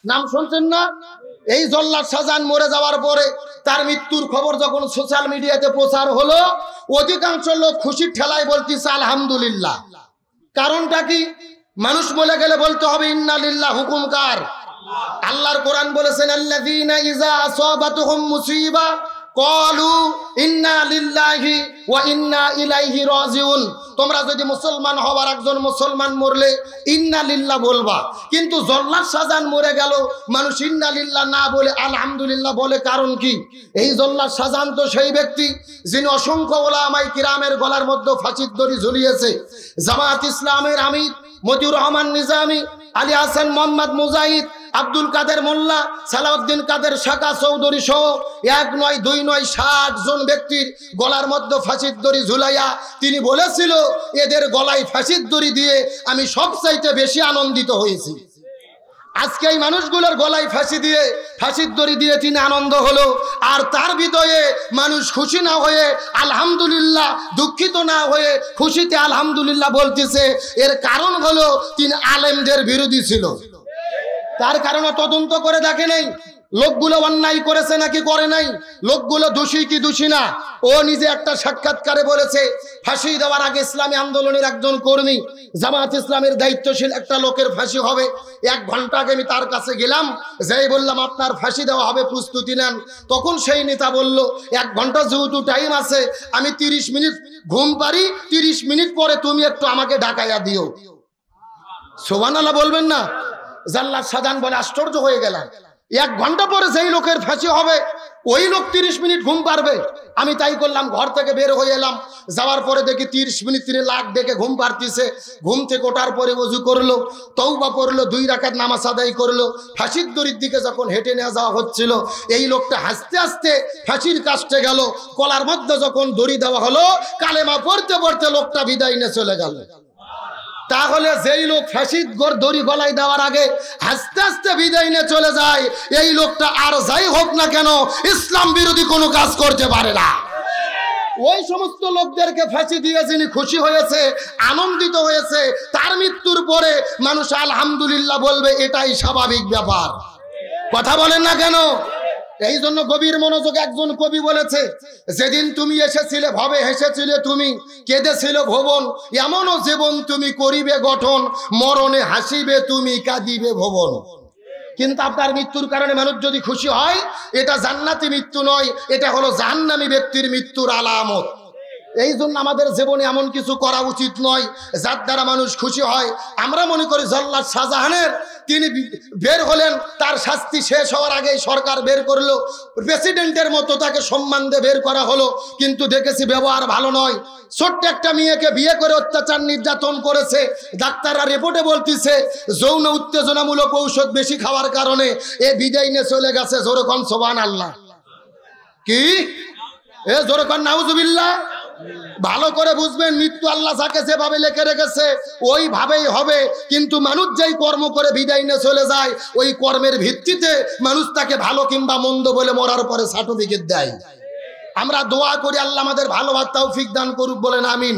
নাম শুনছেন না? এই জল্লাদ শাহজাহান মরে যাওয়ার পরে তার মৃত্যুর খবর যখন সোশ্যাল মিডিয়াতে প্রচার হলো, অধিকাংশ লোক খুশির ঠেলায় বলতেছে আলহামদুলিল্লাহ। কারণটা কি? মানুষ বলে গেলে বলতে হবে ইন্না লিল্লাহ, হুকুম কার? আল্লাহর কোরআন বলেছেন আল্লাযীনা ইযা আসাবাতুহুম মুসিবা ক্বালু ইন্না লিল্লাহি ওয়া ইন্না ইলাইহি রাজিউন। তোমরা যদি মুসলমান হওয়ার একজন মুসলমান মরলে ইন্না লিল্লাহ বলবা, কিন্তু জল্লাদ শাহজাহান মরে গেল মানুষ ইন্না লিল্লাহ না বলে আলহামদুলিল্লাহ বলে। কারণ কি? এই জল্লাদ শাহজাহান তো সেই ব্যক্তি যিনি অসংখ্য ওলামায়ে কিরামের গলার মধ্যে ফাঁসির দড়ি ঝুলিয়েছে। জামাত ইসলামের আমির মতিউর রহমান নিজামী, আলী হাসান মোহাম্মদ মুজাহিদ, আব্দুল কাদের মোল্লা, সালাউদ্দিন কাদের শাকা চৌধুরী সহ 1 নয় 2 নয় 60 জন ব্যক্তির গলার মধ্যে ফাঁসির দড়ি ঝুলাইয়া তিনি বলেছিল, এদের গলায় ফাঁসির দড়ি দিয়ে আমি সবচাইতে বেশি আনন্দিত হয়েছি। আজকে এই মানুষগুলোর গলায় ফাঁসির দড়ি দিয়ে তিনি আনন্দ হলো, আর তার হৃদয়ে মানুষ খুশি না হয়ে আলহামদুলিল্লাহ, দুঃখিত না হয়ে খুশিতে আলহামদুলিল্লাহ বলতেছে। এর কারণ হলো তিনি আলেমদের বিরোধী ছিল। তার কারণে তদন্ত করে দেখে নাই লোকগুলো অন্যায় করেছে নাকি করে নাই, লোকগুলো দোষী কি দোষী না। ও নিজে একটা সাক্ষাৎকারে বলেছে, ফাঁসি দেওয়ার আগে ইসলামী আন্দোলনের একজন কর্মী, জামাত ইসলামের দায়িত্বশীল একটা লোকের ফাঁসি হবে। 1 ঘন্টা আগে আমি তার কাছে গেলাম, যাই বললাম আপনার ফাঁসি দেওয়া হবে, প্রস্তুতি নেন। তখন সেই নেতা বলল 1 ঘন্টা যেহেতু টাইম আছে, আমি 30 মিনিট ঘুম পারি, 30 মিনিট পরে তুমি একটু আমাকে ঢাকাইয়া দিও। সুবহানাল্লাহ বলবেন না? জল্লাদ শাহজাহান বলে আশ্চর্য হয়ে গেলাম, 1 ঘন্টা পরে যেই লোকের ফাঁসি হবে ওই লোক 30 মিনিট ঘুম পারবে? আমি তাই করলাম, ঘর থেকে বের হয়ে এলাম, যাওয়ার পরে দেখি 30 মিনিট তিনি লাখ ডেকে ঘুম পারতেছে। ঘুম থেকে ওঠার পরে ওযু করলো, তওবা করলো, 2 রাকাত নামাজ আদায় করলো। ফাঁসির দড়ির দিকে যখন হেঁটে নিয়ে যাওয়া হচ্ছিল, এই লোকটা হাসতে হাসতে ফাঁসির কাছে গেল। কলার মধ্যে যখন দড়ি দেওয়া হলো, কালেমা পড়তে পড়তে লোকটা বিদায় নিয়ে চলে গেল। তাহলে যেই লোক ফাঁসির দড়ি গলায় দেওয়ার আগে হাসতে হাসতে বিদায় নিয়ে চলে যায়, এই লোকটা আর যাই হোক না কেন ইসলাম বিরোধী কোনো কাজ করতে পারে না। ওই সমস্ত লোকদেরকে ফাঁসি দিয়ে যিনি খুশি হয়েছে, আনন্দিত হয়েছে, তার মৃত্যুর পরে মানুষ আলহামদুলিল্লাহ বলবে, এটাই স্বাভাবিক ব্যাপার। কথা বলেন না কেন? এই জন্য গভীর মনোযোগ একজন কবি বলেছে, যেদিন তুমি এসেছিলে ভবে হেসেছিলে তুমি, কেঁদেছিল ভুবন, এমনও জীবন তুমি করিবে গঠন, মরণে হাসিবে তুমি, কাঁদিবে ভুবন। কিন্তু আপনার মৃত্যুর কারণে মানুষ যদি খুশি হয়, এটা জান্নাতি মৃত্যু নয়, এটা হলো জাহান্নামী ব্যক্তির মৃত্যুর আলামত। এই জন্য আমাদের জীবনে এমন কিছু করা উচিত নয় যার দ্বারা মানুষ খুশি হয়। আমরা মনে করি জল্লাদ শাহজাহানের তিনি বের হলেন, তার শাস্তি শেষ হওয়ার আগেই সরকার বের করলো, প্রেসিডেন্টের মতো তাকে সম্মান দিয়ে বের করা হলো, কিন্তু দেখেছি ব্যবহার ভালো নয়। ছোট্ট একটা মেয়েকে বিয়ে করে অত্যাচার নির্যাতন করেছে, ডাক্তাররা রিপোর্টে বলতেছে যৌন উত্তেজনামূলক ঔষধ বেশি খাওয়ার কারণে এ বিদায় নিয়ে চলে গেছে। জোরে কোন সুবহানাল্লাহ। কি এ জোরে কোন নাউজুবিল্লাহ। ভালো করে বুঝবেন, মৃত্যু আল্লাহ যাকে যেভাবে লিখে রেখেছে ওইভাবেই হবে, কিন্তু মানুষ যেই কর্ম করে বিদায় নিয়ে চলে যায়, ওই কর্মের ভিত্তিতে মানুষ তাকে ভালো কিংবা মন্দ বলে মরার পরে সার্টিফিকেট দেয়। আমরা দোয়া করি আল্লাহ আমাদের ভালো তৌফিক দান করুক, বলেন আমিন।